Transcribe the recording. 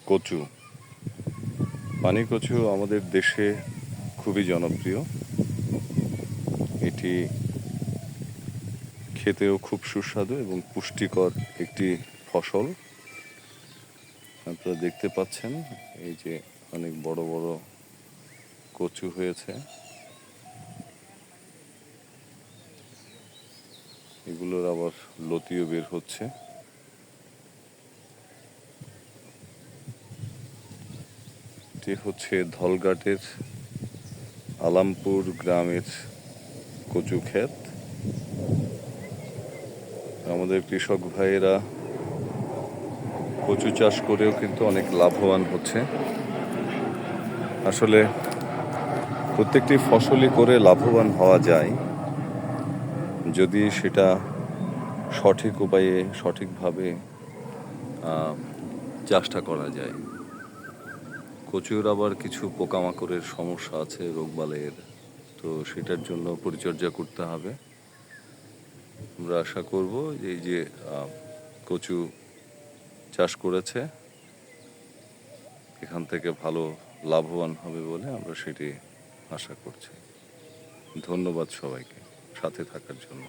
কচু, পানি কচু আমাদের দেশে খুবই জনপ্রিয়। এটি খেতেও খুব সুস্বাদু এবং পুষ্টিকর একটি ফসল। আপনারা দেখতে পাচ্ছেন এই যে অনেক বড় বড় কচু হয়েছে, এগুলোর আবার লতিও বের হচ্ছে। এটি হচ্ছে ধলঘাটের আলামপুর গ্রামের কচু ক্ষেত। আমাদের কৃষক ভাইয়েরা কচু চাষ করেও কিন্তু অনেক লাভবান হচ্ছে। আসলে প্রত্যেকটি ফসলই করে লাভবান হওয়া যায় যদি সেটা সঠিক উপায়ে সঠিকভাবে চাষটা করা যায়। কচুর আবার কিছু পোকামাকড়ের সমস্যা আছে, রোগবালাইয়ের, তো সেটার জন্য পরিচর্যা করতে হবে। আমরা আশা করব এই যে কচু চাষ করেছে এখান থেকে ভালো লাভবান হবে বলে আমরা সেটি আশা করছি। ধন্যবাদ সবাইকে সাথে থাকার জন্য।